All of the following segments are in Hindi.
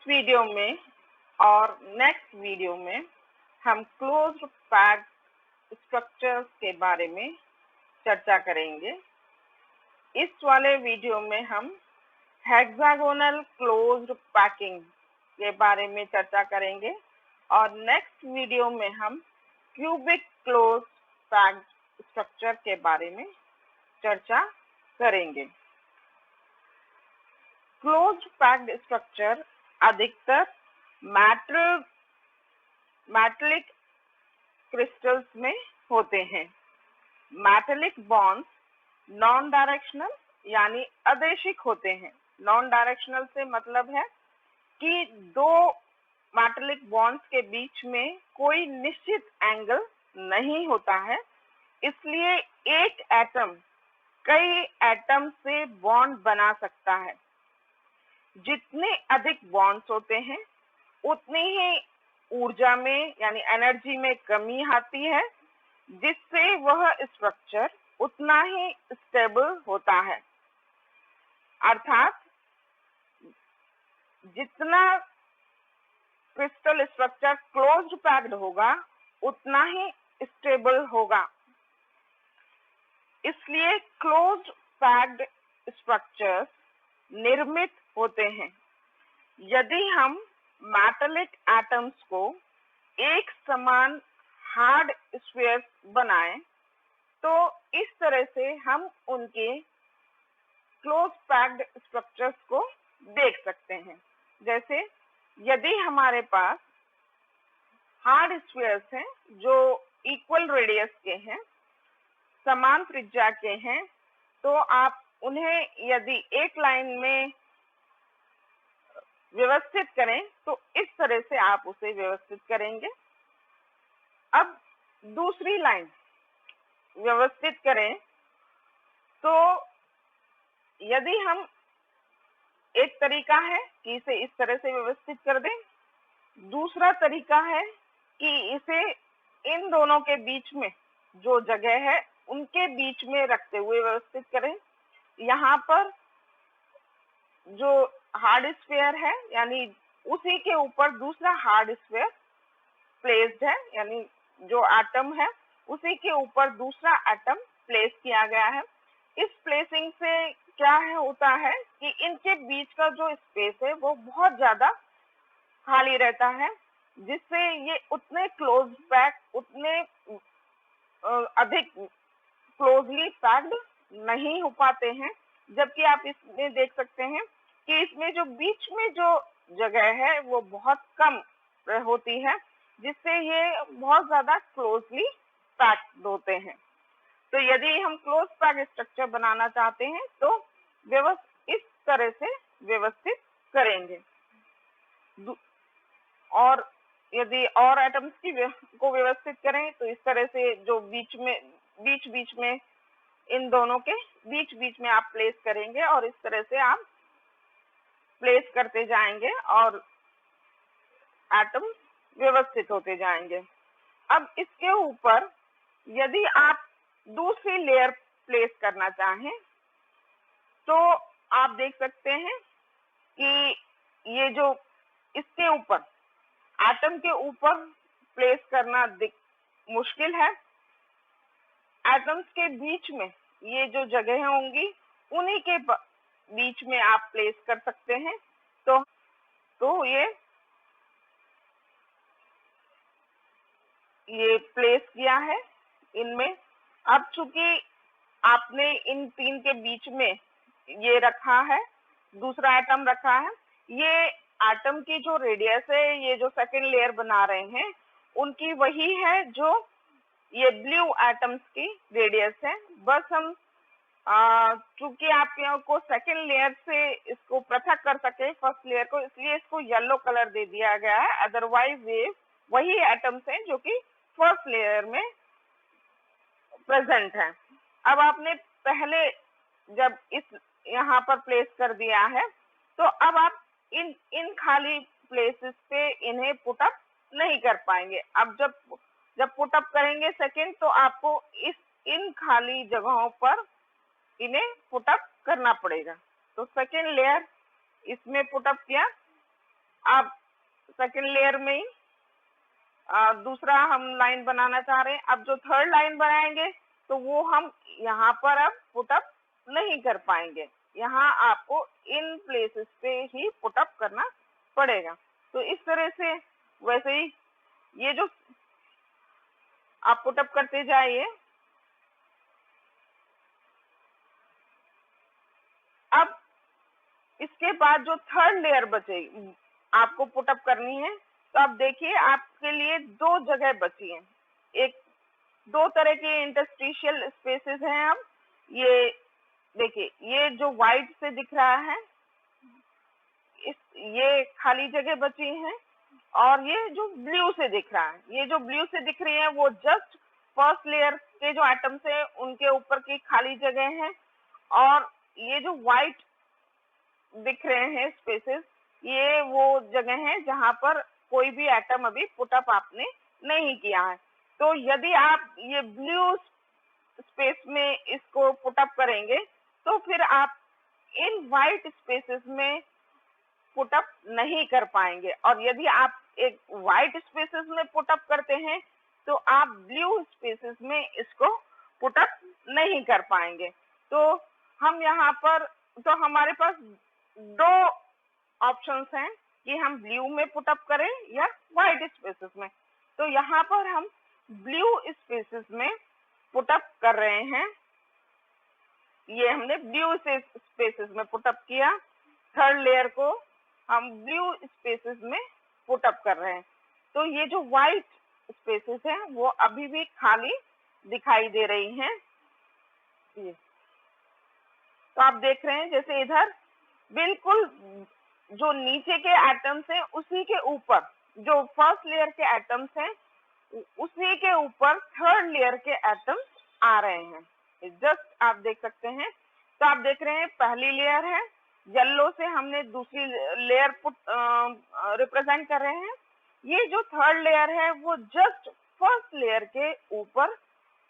वीडियो में और नेक्स्ट वीडियो में हम क्लोज्ड पैक्ड स्ट्रक्चर्स के बारे में चर्चा करेंगे। इस वाले वीडियो में हम हेक्सागोनल क्लोज्ड पैकिंग के बारे में चर्चा करेंगे और नेक्स्ट वीडियो में हम क्यूबिक क्लोज्ड पैक्ड स्ट्रक्चर के बारे में चर्चा करेंगे। क्लोज्ड पैक्ड स्ट्रक्चर अधिकतर मेटलिक क्रिस्टल्स में होते हैं। मेटलिक बॉन्ड्स नॉन डायरेक्शनल यानी अदेशिक होते हैं। नॉन डायरेक्शनल से मतलब है कि दो मेटलिक बॉन्ड्स के बीच में कोई निश्चित एंगल नहीं होता है, इसलिए एक एटम कई एटम से बॉन्ड बना सकता है। जितने अधिक बॉन्ड्स होते हैं उतनी ही ऊर्जा में यानी एनर्जी में कमी आती है, जिससे वह स्ट्रक्चर उतना ही स्टेबल होता है। अर्थात जितना क्रिस्टल स्ट्रक्चर क्लोज्ड पैक्ड होगा उतना ही स्टेबल होगा। इसलिए क्लोज्ड पैक्ड स्ट्रक्चर्स निर्मित होते हैं। यदि हम मेटलिक एटम्स को एक समान हार्ड स्फीयर बनाएं, तो इस तरह से हम उनके क्लोज पैक्ड स्ट्रक्चर्स को देख सकते हैं। जैसे यदि हमारे पास हार्ड स्फीयर्स हैं जो इक्वल रेडियस के हैं, समान त्रिज्या के हैं, तो आप उन्हें यदि एक लाइन में व्यवस्थित करें तो इस तरह से आप उसे व्यवस्थित करेंगे। अब दूसरी लाइन व्यवस्थित करें तो यदि हम एक तरीका है कि इसे इस तरह से व्यवस्थित कर दें, दूसरा तरीका है कि इसे इन दोनों के बीच में जो जगह है उनके बीच में रखते हुए व्यवस्थित करें। यहाँ पर जो हार्ड स्फीयर है यानी उसी के ऊपर दूसरा हार्ड स्फीयर प्लेस्ड है, यानी जो एटम है उसी के ऊपर दूसरा एटम प्लेस किया गया है। इस प्लेसिंग से क्या होता है कि इनके बीच का जो स्पेस है वो बहुत ज्यादा खाली रहता है, जिससे ये उतने क्लोज पैक उतने अधिक क्लोजली पैक्ड नहीं हो पाते हैं। जबकि आप इसमें देख सकते हैं कि इसमें जो बीच में जो जगह है वो बहुत कम होती है, जिससे ये बहुत ज्यादा क्लोजली पैक्ड होते हैं। तो यदि हम क्लोज पैक स्ट्रक्चर बनाना चाहते हैं तो इस तरह से व्यवस्थित करेंगे। और यदि और एटम्स को व्यवस्थित करें तो इस तरह से जो बीच में इन दोनों के बीच में आप प्लेस करेंगे और इस तरह से आप प्लेस करते जाएंगे और एटम व्यवस्थित होते जाएंगे। अब इसके ऊपर यदि आप दूसरी लेयर प्लेस करना चाहें तो आप देख सकते हैं कि ये जो इसके ऊपर एटम के ऊपर प्लेस करना मुश्किल है। एटम्स के बीच में ये जो जगह होंगी उन्हीं के बीच में आप प्लेस कर सकते हैं। तो ये प्लेस किया है इनमें। अब चूंकि आपने इन तीन के बीच में ये रखा है, दूसरा एटम रखा है, ये एटम की जो रेडियस है, ये जो सेकेंड लेयर बना रहे हैं उनकी वही है जो ये ब्लू एटम्स की रेडियस है। बस हम चूंकि आप यहाँ को सेकेंड लेयर से इसको पृथक कर सके फर्स्ट लेयर को, इसलिए इसको येलो कलर दे दिया गया है। अदरवाइज ये वही एटम्स हैं जो कि फर्स्ट लेयर में प्रेजेंट है। अब आपने पहले जब इस यहाँ पर प्लेस कर दिया है तो अब आप इन खाली प्लेसेस पे इन्हें पुटअप नहीं कर पाएंगे। अब जब पुटअप करेंगे सेकेंड तो आपको इन खाली जगहों पर इन्हें पुटअप करना पड़ेगा। तो सेकेंड लेयर इसमें पुटअप किया। अब सेकेंड लेयर में ही दूसरा हम लाइन बनाना चाह रहे हैं। अब जो थर्ड लाइन बनाएंगे तो वो हम यहाँ पर अब पुटअप नहीं कर पाएंगे, यहाँ आपको इन प्लेसेस पे ही पुटअप करना पड़ेगा। तो इस तरह से वैसे ही ये जो आप पुटअप करते जाइए। अब इसके बाद जो थर्ड लेयर बचेगी आपको पुटअप करनी है, तो आप देखिए आपके लिए दो जगह बची हैं। एक दो तरह के इंटरस्टिशियल स्पेसेस हैं। अब ये देखिए, ये जो व्हाइट से दिख रहा है ये खाली जगह बची है, और ये जो ब्लू से दिख रहा है, ये जो ब्लू से दिख रही है वो जस्ट फर्स्ट लेयर के जो एटम्स है उनके ऊपर की खाली जगह है, और ये जो व्हाइट दिख रहे हैं स्पेसेस, ये वो जगह है जहां पर कोई भी एटम अभी पुटअप आपने नहीं किया है। तो यदि आप ये ब्लू स्पेस में इसको पुटअप करेंगे तो फिर आप इन व्हाइट स्पेसेस में पुटअप नहीं कर पाएंगे, और यदि आप एक व्हाइट स्पेसेस में पुटअप करते हैं तो आप ब्लू स्पेसेस में इसको पुटअप नहीं कर पाएंगे। तो हम यहाँ पर, तो हमारे पास दो ऑप्शंस हैं कि हम ब्लू में पुटअप करें या व्हाइट स्पेसेस में। तो यहाँ पर हम ब्लू स्पेसेस में पुटअप कर रहे हैं। ये हमने ब्लू स्पेसेस में पुटअप किया, थर्ड लेयर को हम ब्लू स्पेसेस में पुटअप कर रहे हैं। तो ये जो व्हाइट स्पेसेस हैं वो अभी भी खाली दिखाई दे रही हैं। ये तो आप देख रहे हैं जैसे इधर बिल्कुल जो नीचे के एटम्स हैं उसी के ऊपर जो फर्स्ट लेयर के एटम्स हैं उसी के ऊपर थर्ड लेयर के एटम्स आ रहे हैं। जस्ट आप देख सकते हैं। तो आप देख रहे हैं पहली लेयर है, येलो से हमने दूसरी लेयर रिप्रेजेंट कर रहे हैं। ये जो थर्ड लेयर है वो जस्ट फर्स्ट लेयर के ऊपर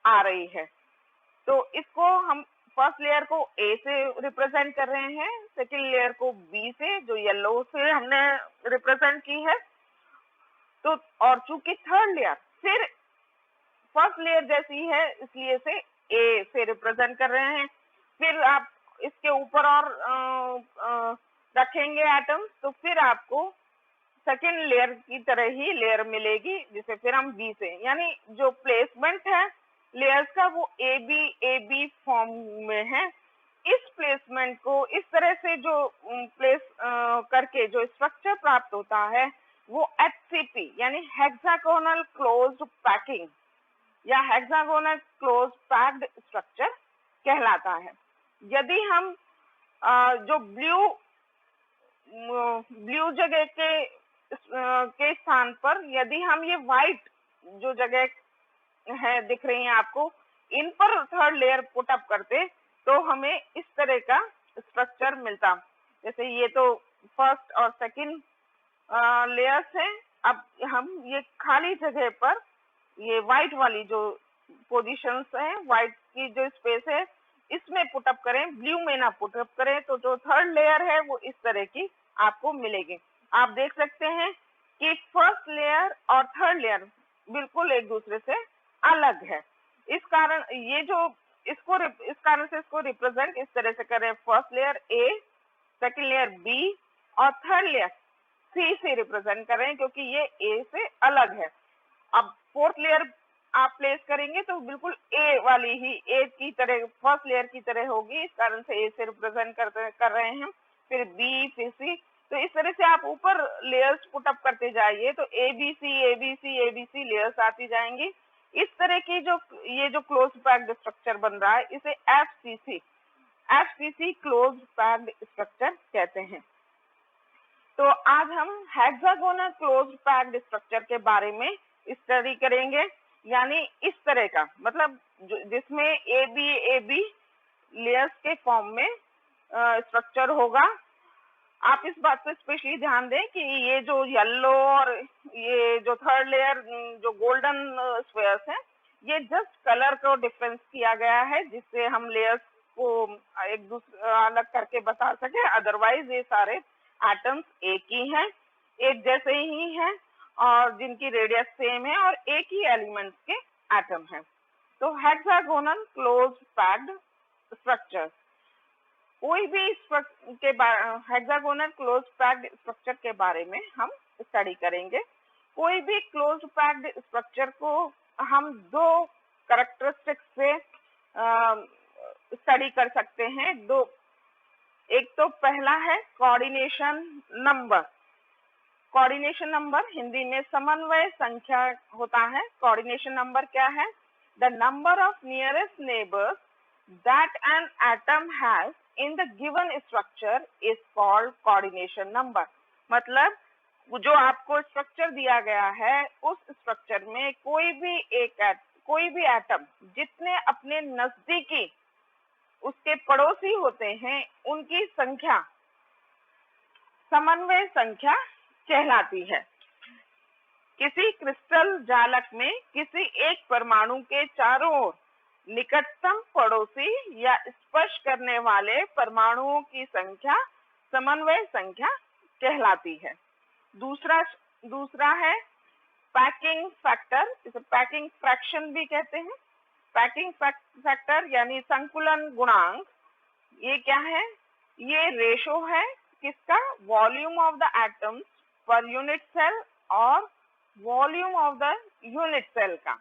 आ रही है। तो इसको हम फर्स्ट लेयर को ए से रिप्रेजेंट कर रहे हैं, सेकेंड लेयर को बी से, जो येलो से हमने रिप्रेजेंट की है। तो और चूंकि थर्ड लेयर फिर फर्स्ट लेयर जैसी है इसलिए से ए से रिप्रेजेंट कर रहे हैं। फिर आप इसके ऊपर और रखेंगे एटम्स तो फिर आपको सेकेंड लेयर की तरह ही लेयर मिलेगी, जिसे फिर हम बी से, यानी जो प्लेसमेंट है लेयर्स का वो ए बी फॉर्म में है। इस प्लेसमेंट को इस तरह से जो प्लेस करके जो स्ट्रक्चर प्राप्त होता है वो HCP यानी हेक्सागोनल क्लोज्ड पैकिंग या हेक्सागोनल क्लोज पैक्ड स्ट्रक्चर कहलाता है। यदि हम जो ब्लू जगह के स्थान पर यदि हम ये व्हाइट जो जगह है दिख रही है आपको, इन पर थर्ड लेयर पुटअप करते तो हमें इस तरह का स्ट्रक्चर मिलता। जैसे ये तो फर्स्ट और सेकंड लेयर्स हैं। अब हम ये खाली जगह पर ये व्हाइट वाली जो पोजीशंस है, व्हाइट की जो स्पेस है, इसमें पुटअप करें, ब्लू में ना पुटअप करें, तो जो थर्ड लेयर है वो इस तरह की आपको मिलेगी। आप देख सकते हैं कि फर्स्ट लेयर और थर्ड लेयर बिल्कुल एक दूसरे से अलग है। इस कारण ये जो इस कारण से इसको रिप्रेजेंट इस तरह से करें, first layer A, second layer B और थर्ड लेयर सी से रिप्रेजेंट कर रहे हैं क्योंकि ये ए से अलग है। अब फोर्थ लेयर आप प्लेस करेंगे तो बिल्कुल ए वाली ही ए की तरह फर्स्ट लेयर की तरह होगी, इस कारण से ए से रिप्रेजेंट कर रहे हैं। फिर बी, फिर सी, तो इस तरह से आप ऊपर लेयर्स पुटअप करते जाइए तो एबीसी लेयर्स आती जाएंगी। इस तरह की जो ये जो क्लोज पैक्ड स्ट्रक्चर बन रहा है इसे एफसीसी क्लोज पैक्ड स्ट्रक्चर कहते हैं। तो आज हम हेक्सागोनल क्लोज पैक्ड स्ट्रक्चर के बारे में स्टडी करेंगे, यानी इस तरह का, मतलब जिसमें ए बी लेयर्स के फॉर्म में स्ट्रक्चर होगा। आप इस बात पे स्पेशली ध्यान दें कि ये जो येलो और ये जो थर्ड लेयर जो गोल्डन स्फीयर्स हैं, ये जस्ट कलर को डिफरेंस किया गया है जिससे हम लेयर्स को एक दूसरे अलग करके बता सके, अदरवाइज ये सारे एटम्स एक ही हैं। एक जैसे ही हैं और जिनकी रेडियस सेम है और एक ही एलिमेंट के एटम है। तो हेक्सागोनल क्लोज पैक्ड स्ट्रक्चर, कोई भी हेक्सागोनल क्लोज पैक्ड स्ट्रक्चर के बारे में हम स्टडी करेंगे। कोई भी क्लोज पैक्ड स्ट्रक्चर को हम दो कैरेक्टरिस्टिक्स से स्टडी कर सकते हैं। दो, एक तो पहला है coordination number. Coordination number Hindi में समन्वय संख्या होता है। कोऑर्डिनेशन नंबर क्या है? The number of nearest neighbours that an atom has in the given structure is called coordination number. मतलब जो आपको स्ट्रक्चर दिया गया है, उस स्ट्रक्चर में कोई भी एटम जितने अपने नजदीकी उसके पड़ोसी होते हैं, उनकी संख्या समन्वय संख्या कहलाती है। किसी क्रिस्टल जालक में किसी एक परमाणु के चारों ओर निकटतम पड़ोसी या स्पर्श करने वाले परमाणुओं की संख्या समन्वय संख्या कहलाती है। दूसरा है पैकिंग फैक्टर, इसे पैकिंग फ्रैक्शन भी कहते हैं। पैकिंग फैक्टर यानी संकुलन गुणांक, ये क्या है? ये रेशो है किसका? Volume of the atoms per unit cell और volume of the unit cell का।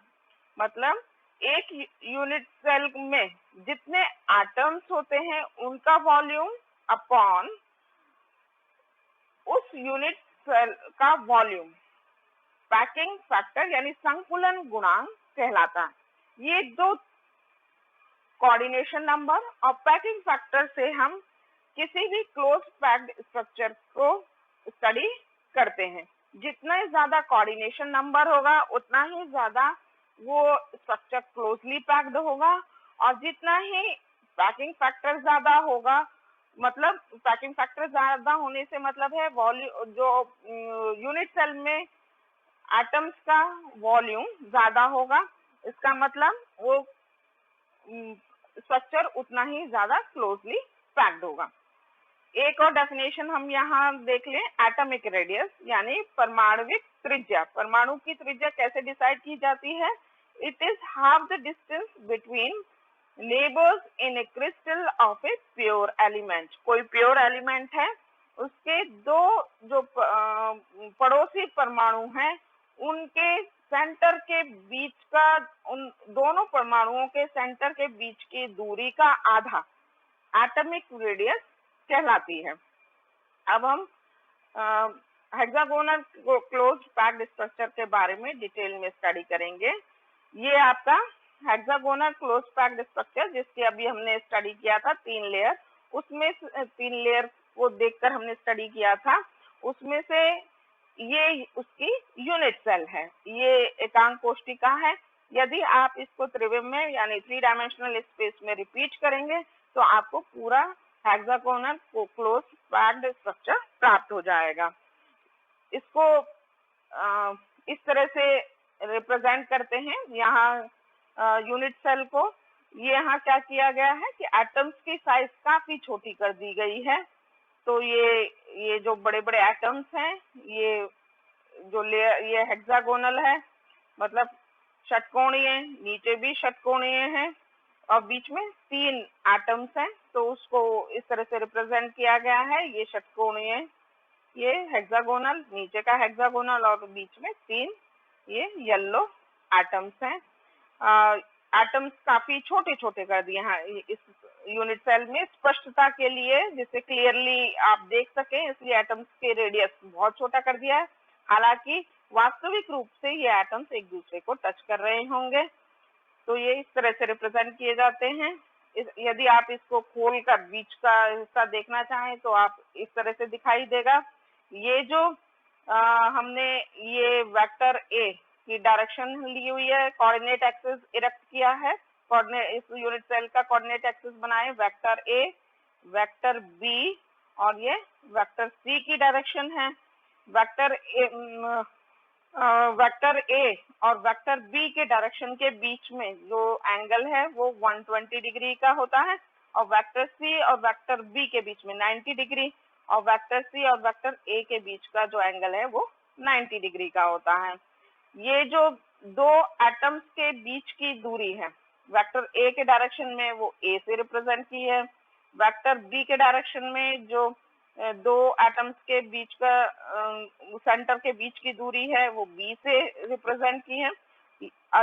मतलब एक यूनिट सेल में जितने एटम्स होते हैं उनका वॉल्यूम अपॉन उस यूनिट सेल का वॉल्यूम पैकिंग फैक्टर यानी संकुलन गुणांक कहलाता है। ये दो कोऑर्डिनेशन नंबर और पैकिंग फैक्टर से हम किसी भी क्लोज पैक्ड स्ट्रक्चर को स्टडी करते हैं। जितना ज्यादा कोऑर्डिनेशन नंबर होगा उतना ही ज्यादा वो स्ट्रक्चर क्लोजली पैक्ड होगा, और जितना ही पैकिंग फैक्टर ज्यादा होगा, मतलब पैकिंग फैक्टर ज्यादा होने से मतलब है वॉल्यूम, जो यूनिट सेल में एटम्स का वॉल्यूम ज्यादा होगा, इसका मतलब वो स्ट्रक्चर उतना ही ज्यादा क्लोजली पैक्ड होगा। एक और डेफिनेशन हम यहाँ देख लें, एटॉमिक रेडियस यानी परमाणुविक त्रिज्या। परमाणु की त्रिज्या कैसे डिसाइड की जाती है? It is half the distance between neighbours in A crystal of a pure element. कोई प्योर एलिमेंट है, उसके दो जो पड़ोसी परमाणु हैं, उनके सेंटर के बीच का, उन दोनों परमाणुओं के सेंटर के बीच की दूरी का आधा एटॉमिक रेडियस कहलाती है। अब हम हेक्सागोनल क्लोज पैक्ड स्ट्रक्चर के बारे में डिटेल में स्टडी करेंगे। ये आपका हेक्सागोनल क्लोज पैक्ड स्ट्रक्चर, जिसकी अभी हमने स्टडी किया था 3 लेयर, उसमें 3 लेयर को देखकर हमने स्टडी किया था। उसमें से ये उसकी यूनिट सेल है, ये एकांक कोष्टिका है। यदि आप इसको त्रिविमीय यानी 3 डायमेंशनल स्पेस में रिपीट करेंगे तो आपको पूरा हेक्सागोनल क्लोज पैक्ड स्ट्रक्चर प्राप्त हो जाएगा। इसको इस तरह से रिप्रेजेंट करते हैं। यहाँ यूनिट सेल को ये यहाँ क्या किया गया है कि एटम्स की साइज काफी छोटी कर दी गई है। तो ये जो बड़े बड़े एटम्स हैं, ये जो लेयर, ये हेक्सागोनल है, मतलब षटकोणीय, नीचे भी षटकोणीय है और बीच में 3 एटम्स हैं, तो उसको इस तरह से रिप्रेजेंट किया गया है। ये षटकोणीय, ये हेक्सागोनल, नीचे का हेक्सागोनल और बीच में 3 ये येलो एटम्स हैं। एटम्स काफी छोटे छोटे कर दिए हैं इस यूनिट सेल में स्पष्टता के लिए, जिससे क्लियरली आप देख सकें, इसलिए एटम्स के रेडियस बहुत छोटा कर दिया है। हालांकि वास्तविक रूप से ये एटम्स एक दूसरे को टच कर रहे होंगे। तो ये इस तरह से रिप्रेजेंट किए जाते हैं। यदि आप इसको खोलकर बीच का हिस्सा देखना चाहें तो आप इस तरह से दिखाई देगा। ये जो हमने ये वेक्टर ए की डायरेक्शन ली हुई है, कोऑर्डिनेट एक्सिस इरेक्ट किया है, इस यूनिट सेल का कोऑर्डिनेट एक्सिस बनाए वेक्टर ए, वेक्टर बी और ये वेक्टर सी की डायरेक्शन है। वेक्टर ए और वेक्टर बी के डायरेक्शन के बीच में जो एंगल है वो 120 डिग्री का होता है, और वेक्टर सी और वेक्टर बी के बीच में 90 डिग्री। और वेक्टर सी और वेक्टर ए के बीच का जो एंगल है वो 90 डिग्री का होता है। ये जो दो एटम्स के बीच की दूरी है, वेक्टर ए के डायरेक्शन में वो ए से रिप्रेजेंट की है, वेक्टर बी के डायरेक्शन में जो दो एटम्स के बीच का सेंटर के बीच की दूरी है वो बी से रिप्रेजेंट की है।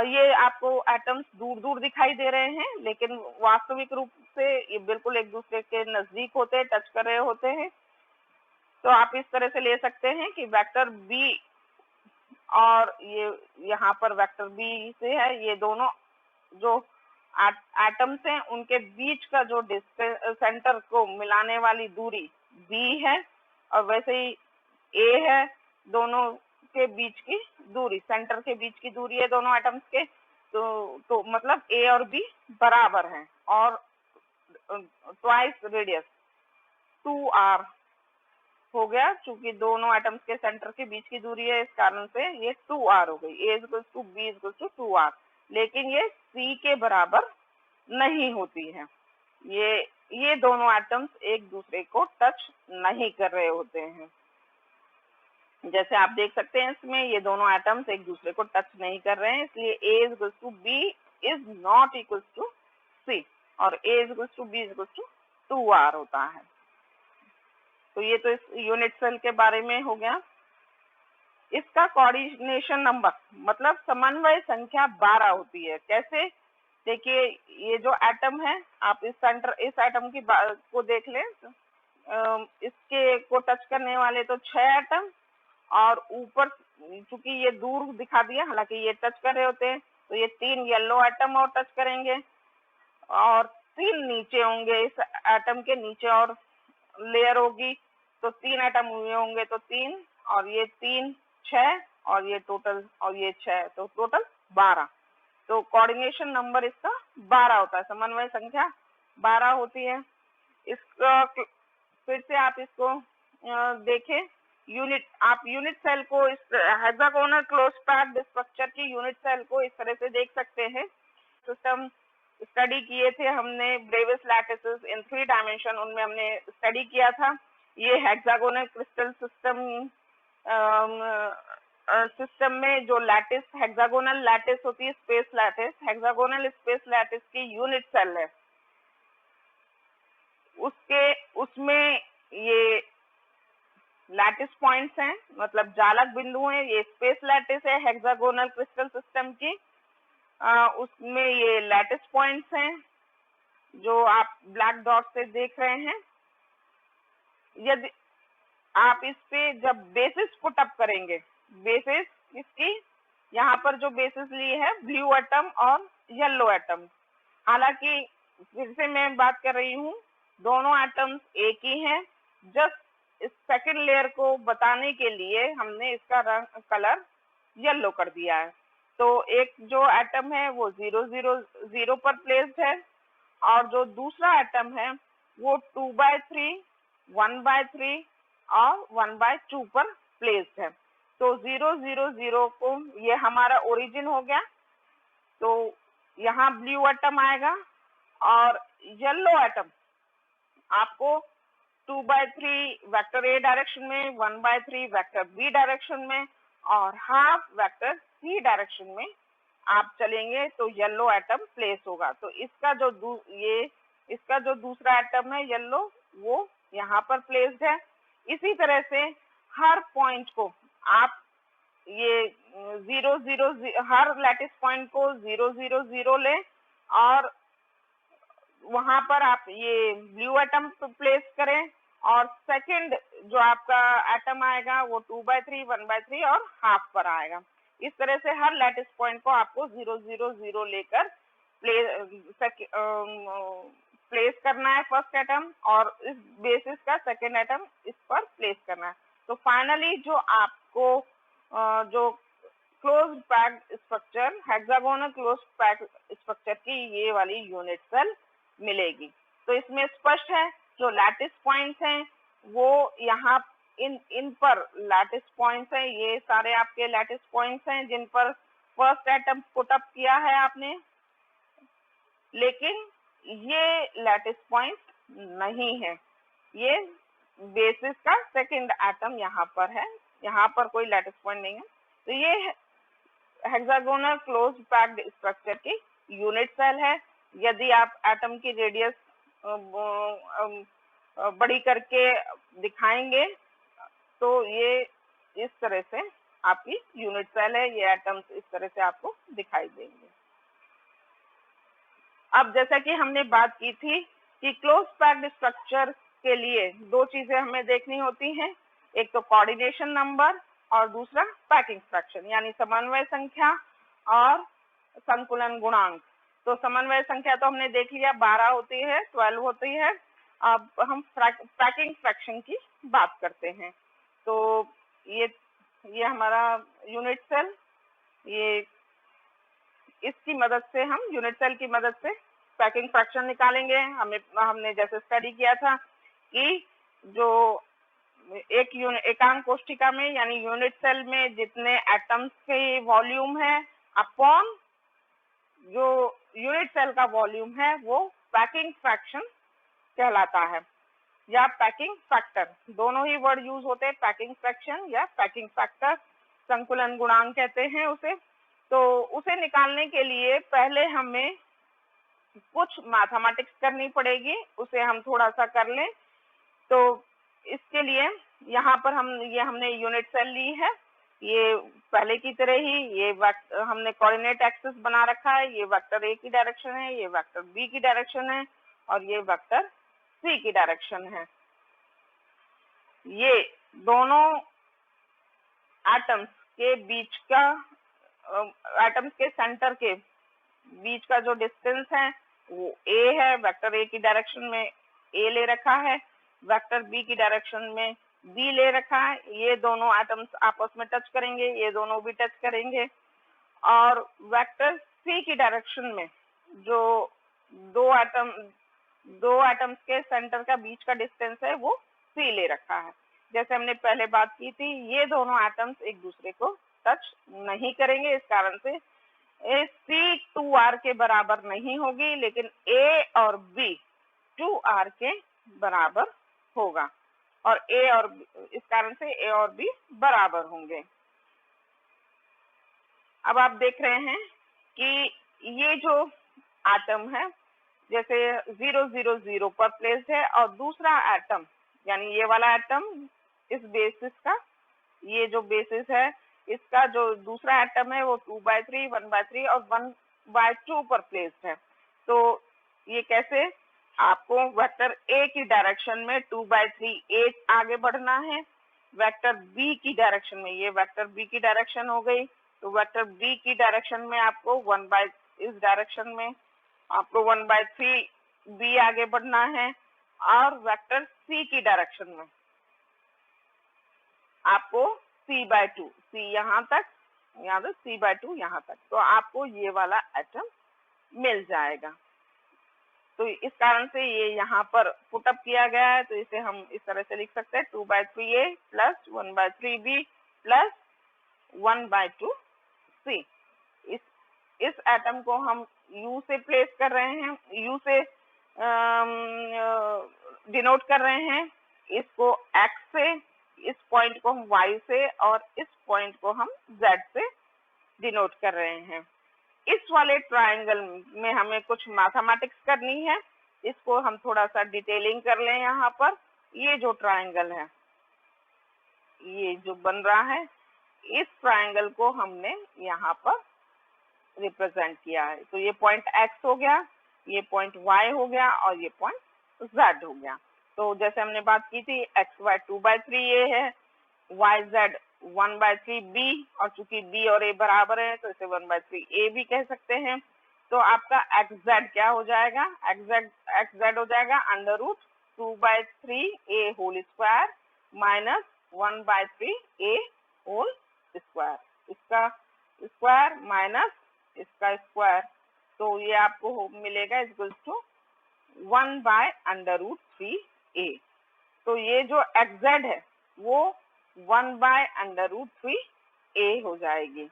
ये आपको एटम्स दूर दूर दिखाई दे रहे हैं, लेकिन वास्तविक रूप से ये बिल्कुल एक दूसरे के नजदीक होते हैं, टच कर रहे होते हैं। तो आप इस तरह से ले सकते हैं कि वेक्टर बी और ये यहाँ पर वेक्टर बी से है, ये दोनों जो एटम्स हैं उनके बीच का जो सेंटर को मिलाने वाली दूरी बी है, और वैसे ही ए है, दोनों के बीच की दूरी, सेंटर के बीच की दूरी है दोनों एटम्स के। तो मतलब ए और बी बराबर हैं, और ट्वाइस रेडियस 2r हो गया, क्योंकि दोनों एटम्स के सेंटर के बीच की दूरी है, इस कारण से ये 2r हो गई। a equals to b equals to 2r, लेकिन ये c के बराबर नहीं होती है। ये दोनों एटम्स एक दूसरे को टच नहीं कर रहे होते हैं। जैसे आप देख सकते हैं इसमें ये दोनों एटम्स एक दूसरे को टच नहीं कर रहे हैं, इसलिए a equals to b is not equals to c, और a equals to b equals to 2r होता है। तो ये तो इस यूनिट सेल के बारे में हो गया। इसका कोऑर्डिनेशन नंबर मतलब समन्वय संख्या 12 होती है। कैसे? देखिए, ये जो एटम है, आप इस एटम की को देख लें, इसके को टच करने वाले तो 6 एटम, और ऊपर चूंकि ये दूर दिखा दिया, हालांकि ये टच कर रहे होते हैं, तो ये 3 येलो एटम और टच करेंगे, और 3 नीचे होंगे, इस एटम के नीचे और लेयर होगी, तो 3 एटम हुए होंगे, तो 3 और ये 3 6, और ये टोटल और ये 6, तो टोटल 12। तो कोऑर्डिनेशन नंबर इसका 12 होता है, समन्वय संख्या 12 होती है। इसका फिर से आप इसको देखें, आप यूनिट सेल को, इस हेक्सागोनल क्लोज पैक्ड स्ट्रक्चर की यूनिट सेल को इस तरह से देख सकते हैं। सिस्टम स्टडी किए थे हमने ब्रेविस लैटिसेस इन 3 डायमेंशन, उनमें हमने स्टडी किया था। ये हेक्सागोनल क्रिस्टल सिस्टम में जो लैटिस, हेक्सागोनल लैटिस होती है, space lattice, hexagonal space lattice की यूनिट सेल है। उसमें ये लैटिस पॉइंट्स हैं, मतलब जालक बिंदु हैं। ये स्पेस लैटिस है हेक्सागोनल क्रिस्टल सिस्टम की। उसमें ये लैटिस पॉइंट्स हैं जो आप ब्लैक डॉट से देख रहे हैं। यदि आप इस पे जब बेसिस पुट अप करेंगे, बेसिस इसकी यहाँ पर जो बेसिस ली है ब्लू एटम और येलो एटम, हालांकि फिर से मैं बात कर रही हूँ, दोनों एटम्स एक ही हैं, जस्ट इस सेकंड लेयर को बताने के लिए हमने इसका रंग कलर येलो कर दिया है। तो एक जो एटम है वो 0 पर प्लेस्ड है, और जो दूसरा एटम है वो 2/3, 1/3 और 1/2 पर प्लेस्ड है। तो 0 को ये हमारा ओरिजिन हो गया, तो यहाँ ब्लू एटम आएगा, और येलो एटम आपको 2/3 वेक्टर ए डायरेक्शन में, 1/3 वेक्टर बी डायरेक्शन में, और हाफ वेक्टर सी डायरेक्शन में आप चलेंगे तो येलो एटम प्लेस होगा। तो इसका जो दूसरा एटम है येलो, वो यहाँ पर प्लेस्ड है। इसी तरह से हर पॉइंट को आप ये 0 हर लैटिस पॉइंट को 0 लें, और वहां पर आप ये ब्लू एटम प्लेस करें, और सेकंड जो आपका एटम आएगा वो 2/3, 1/3 और हाफ पर आएगा। इस तरह से हर लैटिस पॉइंट को आपको 0 लेकर प्लेस करना है फर्स्ट एटम, और इस बेसिस का सेकंड एटम इस पर प्लेस करना है। तो फाइनली जो आपको जो close packed structure, hexagonal close packed structure की ये वाली यूनिट सेल मिलेगी। तो इसमें स्पष्ट है जो लैटिस पॉइंट्स हैं वो यहाँ इन पर लैटिस पॉइंट्स हैं, ये सारे आपके लैटिस पॉइंट्स हैं जिन पर फर्स्ट एटम पुट अप किया है आपने, लेकिन ये लैटिस पॉइंट नहीं है, ये बेसिस का सेकंड एटम यहाँ पर है, यहाँ पर कोई लैटिस पॉइंट नहीं है। तो ये हेक्सागोनल क्लोज पैक्ड स्ट्रक्चर की यूनिट सेल है। यदि आप एटम की रेडियस बड़ी करके दिखाएंगे तो ये इस तरह से आपकी यूनिट सेल है, ये एटम्स इस तरह से आपको दिखाई देंगे। अब जैसा कि हमने बात की थी कि क्लोज पैक्ड स्ट्रक्चर के लिए दो चीजें हमें देखनी होती हैं, एक तो कोऑर्डिनेशन नंबर और दूसरा पैकिंग फ्रैक्शन यानी समन्वय संख्या और संकुलन गुणांक। तो समन्वय संख्या तो हमने देख लिया 12 होती है, 12 होती है। अब हम पैकिंग फ्रैक्शन की बात करते हैं। तो ये हमारा यूनिट सेल, ये इसकी मदद से हम यूनिट सेल की मदद से पैकिंग फ्रैक्शन निकालेंगे। हमने जैसे स्टडी किया था कि जो एकांक कोष्ठिका में यानी यूनिट सेल में जितने एटम्स के वॉल्यूम है अपॉन जो यूनिट सेल का वॉल्यूम है वो पैकिंग फ्रैक्शन कहलाता है, या पैकिंग फैक्टर, दोनों ही वर्ड यूज होते हैं, पैकिंग फ्रैक्शन या पैकिंग फैक्टर, संकुलन गुणांक कहते हैं उसे। तो उसे निकालने के लिए पहले हमें कुछ मैथमेटिक्स करनी पड़ेगी, उसे हम थोड़ा सा कर लें। तो इसके लिए यहाँ पर हमने यूनिट सेल ली है, ये पहले की तरह ही ये हमने कोऑर्डिनेट एक्सिस बना रखा है, ये वेक्टर ए की डायरेक्शन है, ये वेक्टर बी की डायरेक्शन है और ये वेक्टर सी की डायरेक्शन है। ये दोनों एटम्स के बीच का एटम्स के सेंटर के बीच का जो डिस्टेंस है वो a है, वेक्टर a की डायरेक्शन में a ले रखा है, वेक्टर b की डायरेक्शन में b ले रखा है। ये दोनों एटम्स आपस में टच करेंगे, ये दोनों भी टच करेंगे। और वेक्टर c की डायरेक्शन में जो दो एटम्स के सेंटर का बीच का डिस्टेंस है वो c ले रखा है। जैसे हमने पहले बात की थी, ये दोनों एटम्स एक दूसरे को टच नहीं करेंगे, इस कारण से C 2R के बराबर नहीं होगी, लेकिन A और B 2R के बराबर होगा और इस कारण से A और B बराबर होंगे। अब आप देख रहे हैं कि ये जो एटम है जैसे 000 पर प्लेस्ड है और दूसरा एटम यानी ये वाला एटम इस बेसिस का, ये जो बेसिस है इसका जो दूसरा एटम है वो 2/3, 1/3 और 1/2 पर प्लेस्ड है। तो ये कैसे, आपको वेक्टर ए की डायरेक्शन में 2/3 ए आगे बढ़ना है, वेक्टर बी की डायरेक्शन में, ये वेक्टर बी की डायरेक्शन हो गई, तो वेक्टर बी की डायरेक्शन में आपको इस डायरेक्शन में आपको 1/3 बी आगे बढ़ना है और वेक्टर सी की डायरेक्शन में आपको C/2, C यहाँ तक, यहाँ तो C/2 यहाँ तक, तो आपको ये वाला एटम मिल जाएगा। तो इस कारण से ये यहाँ पर पुटअप किया गया है, तो इसे हम इस तरह से लिख सकते हैं 2/3A plus 1/3B plus 1/2C। इस एटम को हम U से प्लेस कर रहे हैं, U से डिनोट कर रहे हैं, इसको X से, इस पॉइंट को हम Y से और इस पॉइंट को हम Z से डिनोट कर रहे हैं। इस वाले ट्रायंगल में हमें कुछ मैथमेटिक्स करनी है, इसको हम थोड़ा सा डिटेलिंग कर लें। यहाँ पर ये जो ट्रायंगल है, ये जो बन रहा है, इस ट्रायंगल को हमने यहाँ पर रिप्रेजेंट किया है। तो ये पॉइंट X हो गया, ये पॉइंट Y हो गया और ये पॉइंट Z हो गया। तो जैसे हमने बात की थी XY 2/3A है, YZ 1/3B और चूंकि B और A बराबर है तो इसे 1/3A भी कह सकते हैं। तो आपका XZ क्या हो जाएगा, XZ हो जाएगा √2/3A whole square minus 1/3A whole square, इसका स्क्वायर माइनस इसका स्क्वायर, तो ये आपको मिलेगा इक्वल टू 1/√3A। तो ये जो XZ है वो 1/√3A हो जाएगी।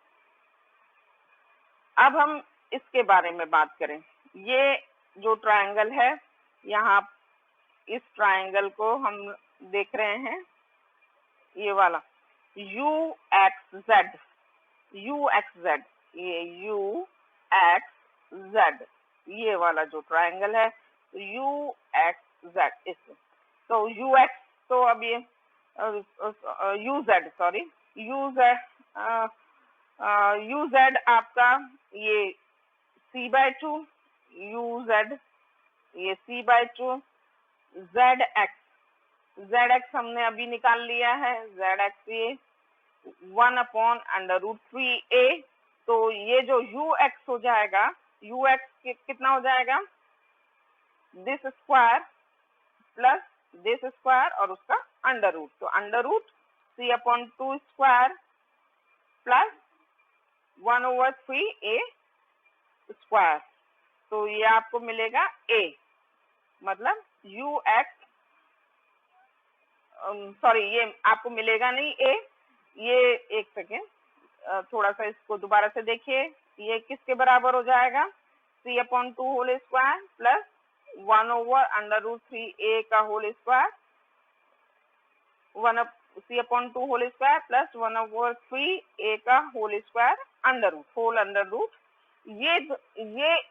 अब हम इसके बारे में बात करें, ये जो ट्रायंगल है, यहाँ इस ट्रायंगल को हम देख रहे हैं ये वाला UXZ, UXZ, ये UXZ, ये वाला जो ट्रायंगल है UXZ, इसमें तो UX, तो अब ये UZ, सॉरी UZ आपका ये C/2, UZ ये C/2, ZX हमने अभी निकाल लिया है, ZX ये 1/√3a, तो ये जो UX हो जाएगा, UX कितना हो जाएगा, this square plus this square और उसका अंडर रूट, तो √3/2 स्क्वायर प्लस 1/3a स्क्वायर, तो ये आपको मिलेगा a, मतलब UX, सॉरी ये आपको मिलेगा नहीं a, ये एक सेकेंड, थोड़ा सा इसको दोबारा से देखिए, ये किसके बराबर हो जाएगा, 3/2 होल स्क्वायर प्लस 1/√3a का whole square, 3/2 whole square plus 1/3a का होल स्क्वायर अंडर रूट, ये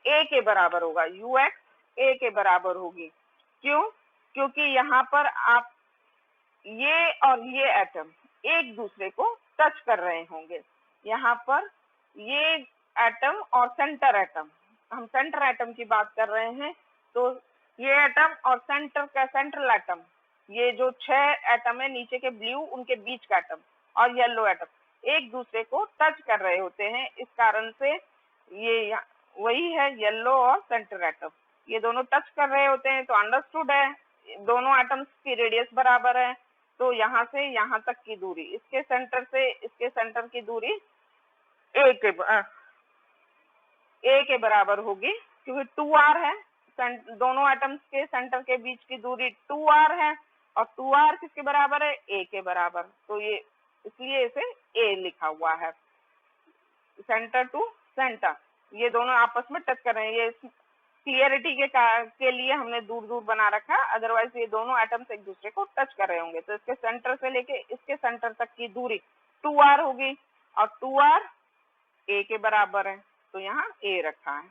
a के बराबर होगा, UX a के बराबर होगी। क्यों? क्योंकि यहाँ पर आप ये और ये एटम एक दूसरे को टच कर रहे होंगे, यहाँ पर ये एटम और सेंटर एटम, हम सेंटर एटम की बात कर रहे हैं, तो ये एटम और सेंट्रल एटम, ये जो 6 एटम है नीचे के ब्लू, उनके बीच का एटम और येलो एटम एक दूसरे को टच कर रहे होते हैं, इस कारण से ये वही है येलो और सेंटर एटम, ये दोनों टच कर रहे होते हैं, तो अंडरस्टूड है दोनों एटम्स की रेडियस बराबर है, तो यहाँ से यहाँ तक की दूरी, इसके सेंटर से इसके सेंटर की दूरी a के बराबर होगी, क्योंकि 2r है, दोनों एटम्स के सेंटर के बीच की दूरी 2r है, और 2r किसके बराबर है, a के बराबर, तो ये इसलिए इसे a लिखा हुआ है, सेंटर टू सेंटर, ये दोनों आपस में टच कर रहे हैं, ये क्लियरिटी के लिए हमने दूर दूर बना रखा, अदरवाइज ये दोनों एटम्स एक दूसरे को टच कर रहे होंगे, तो इसके सेंटर से लेके इसके सेंटर तक की दूरी 2r होगी, और 2r a के बराबर है, तो यहाँ a रखा है,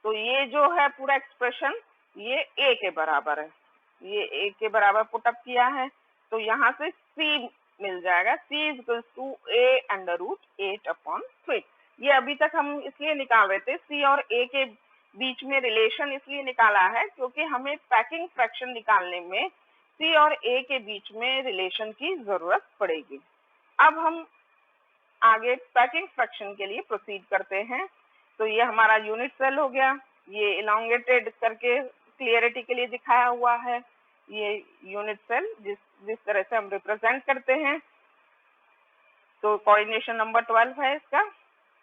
तो ये जो है पूरा एक्सप्रेशन ये a के बराबर है, ये a के बराबर पुटअप किया है, तो यहाँ से c मिल जाएगा, c = a √8/3, ये अभी तक हम इसलिए निकाल रहे थे, c और a के बीच में रिलेशन इसलिए निकाला है क्योंकि हमें पैकिंग फ्रैक्शन निकालने में c और a के बीच में रिलेशन की जरूरत पड़ेगी। अब हम आगे पैकिंग फ्रैक्शन के लिए प्रोसीड करते हैं, तो ये हमारा यूनिट सेल हो गया, ये इलांगेटेड करके क्लियरिटी के लिए दिखाया हुआ है, ये यूनिट सेल जिस तरह से हम रिप्रेजेंट करते हैं, तो कोऑर्डिनेशन नंबर 12 है इसका।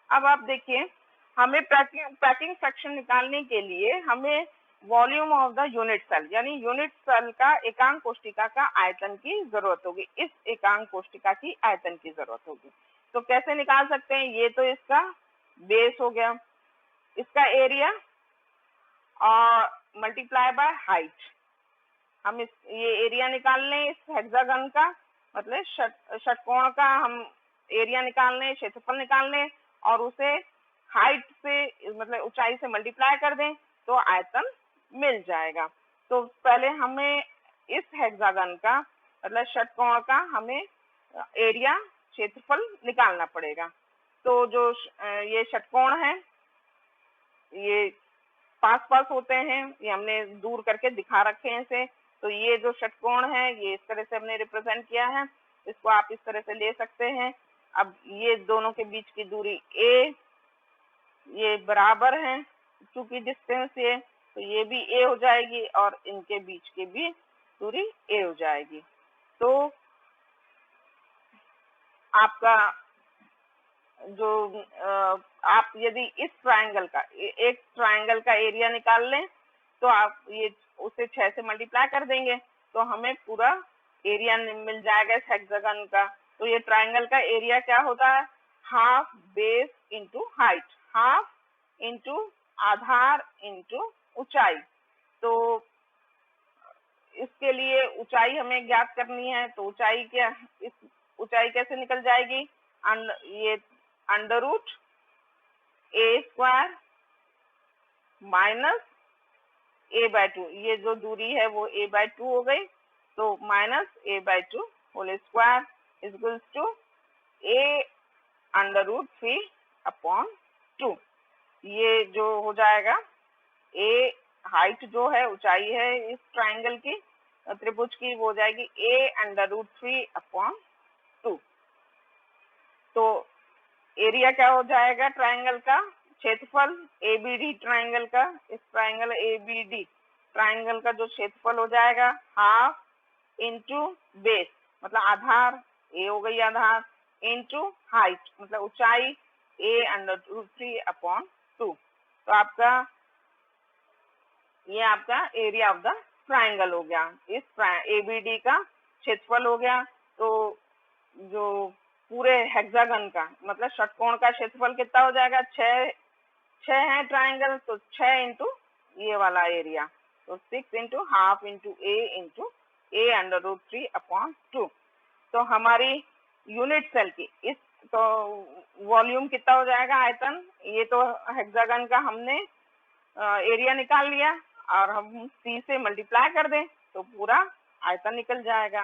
अब आप देखिए, हमें पैकिंग फ्रैक्शन निकालने के लिए हमें volume of the unit cell, यानी यूनिट सेल का एकांक कोशिका का आयतन की जरूरत होगी, इस एकांक कोशिका की आयतन की जरूरत होगी, तो कैसे निकाल सकते हैं, ये तो इसका बेस हो गया, इसका एरिया और मल्टीप्लाई बाय हाइट, हम ये एरिया निकाल लें इस हेक्सागन का, मतलब षटकोण का हम एरिया निकाल लें, क्षेत्रफल निकाल लें और उसे हाइट से मतलब ऊंचाई से मल्टीप्लाई कर दें तो आयतन मिल जाएगा। तो पहले हमें इस हेक्सागन का मतलब षटकोण का हमें एरिया क्षेत्रफल निकालना पड़ेगा। तो जो ये षटकोण है ये पास होते हैं, ये हमने दूर करके दिखा रखे हैं इसे, तो ये जो षटकोण है ये इस तरह से हमने रिप्रेजेंट किया है, इसको आप इस तरह से ले सकते हैं। अब ये दोनों के बीच की दूरी a, ये बराबर है क्योंकि डिस्टेंस ये, तो ये भी a हो जाएगी और इनके बीच की भी दूरी a हो जाएगी। तो आपका जो आप यदि इस ट्रायंगल का एक ट्रायंगल का एरिया निकाल लें तो आप ये उसे 6 से मल्टीप्लाई कर देंगे तो हमें पूरा एरिया मिल जाएगा इस हेक्सागन का। तो ये ट्रायंगल का एरिया क्या होता है, half base into height, half into आधार इंटू ऊंचाई। तो इसके लिए ऊंचाई हमें ज्ञात करनी है, तो ऊंचाई क्या, इस ऊंचाई कैसे निकल जाएगी, ये अंडर रूट ए स्क्वायर माइनस a/2, ये जो दूरी है वो a/2 हो गई, तो minus a/2 whole square equals to a under root 3/2। ये जो हो जाएगा a हाइट जो है, ऊंचाई है इस ट्राइंगल की, त्रिभुज की, वो हो जाएगी a अंडर रूट 3/2। तो एरिया क्या हो जाएगा ट्राइंगल का, क्षेत्रफल एबीडी ट्राइंगल का, इस ट्राइंगल एबीडी ट्राइंगल का जो क्षेत्रफल हो जाएगा हाफ इंटू बेस, मतलब आधार, ए हो गई आधार, इंटू हाइट मतलब ऊंचाई, a अंडर रूट 3/2। तो आपका ये आपका एरिया ऑफ द ट्राइंगल हो गया, इस एबीडी का क्षेत्रफल हो गया। तो जो पूरे हेक्सागन का मतलब षटकोण का क्षेत्रफल कितना हो जाएगा, 6 है ट्राइंगल, तो 6 इंटू ये वाला एरिया, तो 6 into half into A under root 3/2। तो हमारी यूनिट सेल की इस, तो वॉल्यूम कितना हो जाएगा, आयतन, ये तो हेक्सागन का हमने एरिया निकाल लिया, और हम सी से मल्टीप्लाई कर दें तो पूरा आयतन निकल जाएगा।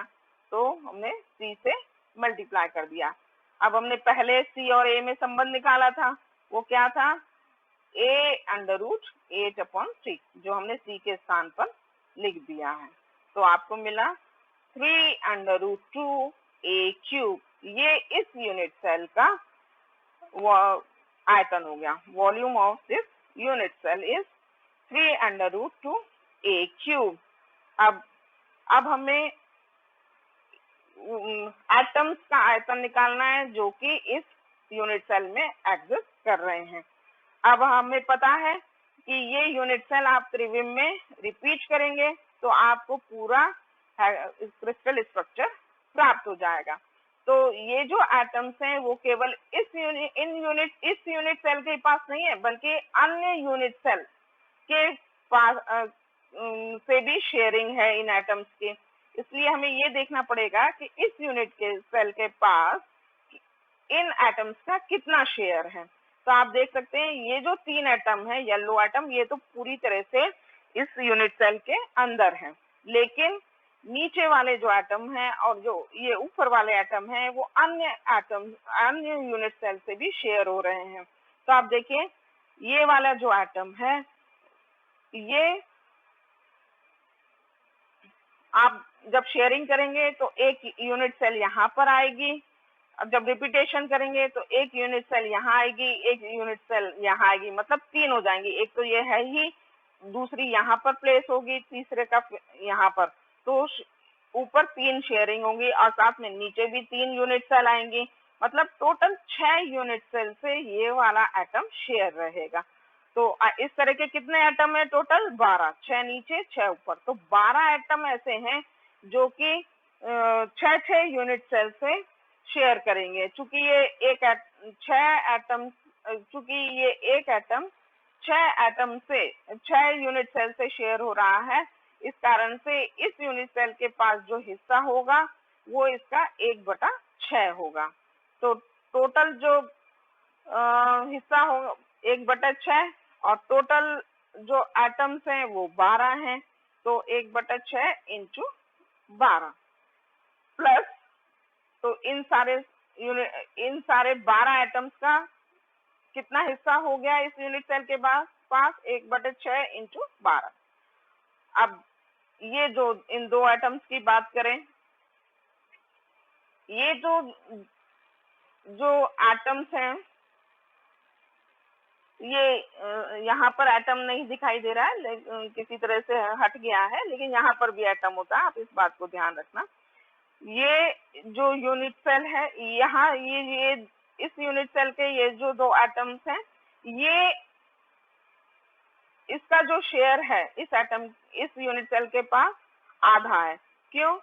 तो हमने सी से मल्टीप्लाई कर दिया। अब हमने पहले सी और ए में संबंध निकाला था, वो क्या था, a अंडर रूट 8/3, जो हमने सी के स्थान पर लिख दिया है। तो आपको मिला 3 अंडर रूट 2a³। ये इस यूनिट सेल का आयतन हो गया। Volume of this unit cell is 3 under root 2a³। अब हमें एटम्स का आयतन निकालना है जो कि इस यूनिट सेल में एग्जिस्ट कर रहे हैं। अब हमें पता है कि ये यूनिट सेल आप त्रिविम में रिपीट करेंगे तो आपको पूरा क्रिस्टल स्ट्रक्चर प्राप्त हो जाएगा। तो ये जो एटम्स हैं वो केवल इस यूनिट सेल के पास नहीं है, बल्कि अन्य यूनिट सेल के पास से भी शेयरिंग है इन एटम्स की। इसलिए हमें ये देखना पड़ेगा कि इस यूनिट के सेल के पास इन एटम्स का कितना शेयर है। तो आप देख सकते हैं ये जो 3 एटम है, येलो एटम, ये तो पूरी तरह से इस यूनिट सेल के अंदर है, लेकिन नीचे वाले जो एटम हैं और जो ये ऊपर वाले एटम हैं वो अन्य यूनिट सेल से भी शेयर हो रहे हैं। तो आप देखिए ये वाला जो एटम है, ये आप जब शेयरिंग करेंगे तो एक यूनिट सेल यहाँ पर आएगी, अब जब रिपीटेशन करेंगे तो एक यूनिट सेल यहाँ आएगी, एक यूनिट सेल यहाँ आएगी, मतलब 3 हो जाएंगी। एक तो ये है ही, दूसरी यहाँ पर प्लेस होगी, तीसरे का यहाँ पर, तो ऊपर 3 शेयरिंग होंगी और साथ में नीचे भी 3 यूनिट सेल आएंगी, मतलब टोटल 6 यूनिट सेल से ये वाला एटम शेयर रहेगा। तो इस तरह के कितने एटम है टोटल, 12, 6 नीचे 6 ऊपर, तो 12 एटम ऐसे हैं जो कि 6 यूनिट सेल से शेयर करेंगे। चूंकि ये एक 6 एटम से 6 यूनिट सेल से शेयर हो रहा है, इस कारण से इस यूनिट सेल के पास जो हिस्सा होगा वो इसका 1/6 होगा। तो टोटल जो हिस्सा होगा 1/6, और टोटल जो एटम्स हैं वो 12 हैं, तो 1/6 इंटू 12 प्लस, तो इन सारे 12 एटम्स का कितना हिस्सा हो गया इस यूनिट सेल के पास 1/6 इंटू 12। अब ये जो इन 2 एटम्स की बात करें, ये जो एटम्स हैं, ये यहाँ पर एटम नहीं दिखाई दे रहा है, किसी तरह से हट गया है, लेकिन यहाँ पर भी एटम होता है, आप इस बात को ध्यान रखना। ये जो यूनिट सेल है यहाँ, ये इस यूनिट सेल के ये जो 2 एटम्स हैं, ये इसका जो शेयर है इस यूनिट सेल के पास आधा है। क्यों?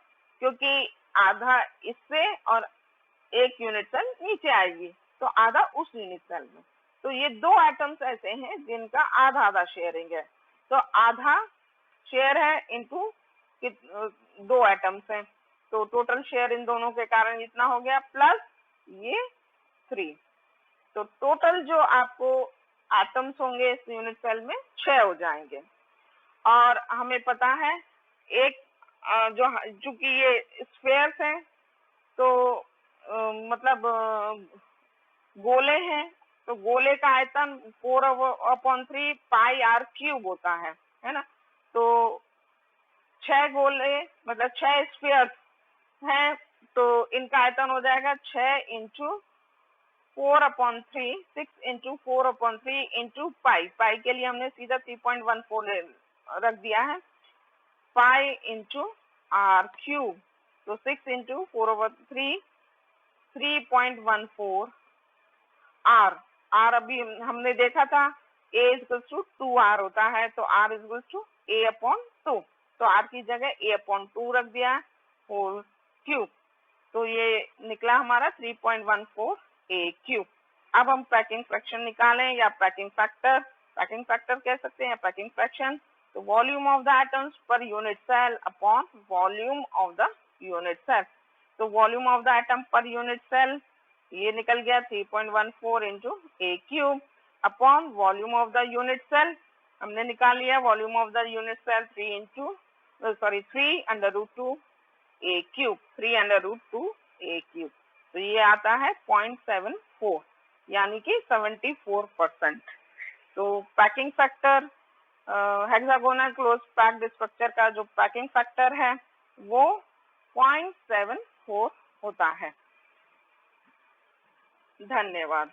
क्योंकि आधा इससे और एक यूनिट सेल नीचे आएगी, तो आधा उस यूनिट सेल में। तो ये 2 एटम्स ऐसे हैं जिनका आधा आधा शेयरिंग है, तो आधा शेयर है इंटू दो एटम्स हैं, तो टोटल शेयर इन दोनों के कारण इतना हो गया, प्लस ये 3। तो टोटल जो आपको एटम्स होंगे इस यूनिट सेल में 6 हो जाएंगे। और हमें पता है एक जो चूंकि ये स्फेयर्स हैं तो मतलब गोले हैं, तो गोले का आयतन 4/3 पाई आर क्यूब होता है ना। तो 6 गोले मतलब 6 स्फीयर्स हैं, तो इनका आयतन हो जाएगा 6 इंटू 4/3, 6 इंटू 4/3 इंटू पाई। पाई के लिए हमने सीधा 3.14 रख दिया है, पाई इंटू आर क्यूब। तो 6 इंटू 4/3 3.14 आर। आर अभी हमने देखा था a इक्वल्स टू 2r होता है, तो r इक्वल्स टू a/2। तो r की जगह a/2 रख दिया होल क्यूब, तो ये निकला हमारा 3.14 a क्यूब। अब हम पैकिंग फ्रैक्शन निकालें या पैकिंग फैक्टर कह सकते हैं, पैकिंग फ्रैक्शन। तो volume of the atoms per unit cell upon volume of the unit cell. तो volume of the atom per unit cell ये निकल गया 3.14 into A cube upon volume of the unit cell हमने निकाल लिया, volume of the unit cell 3/√2 A cube, 3/√2 A cube. तो ये आता है 0.74 यानी कि 74%। तो packing factor hexagonal close packed structure का जो पैकिंग फैक्टर है वो 0.74 होता है। धन्यवाद।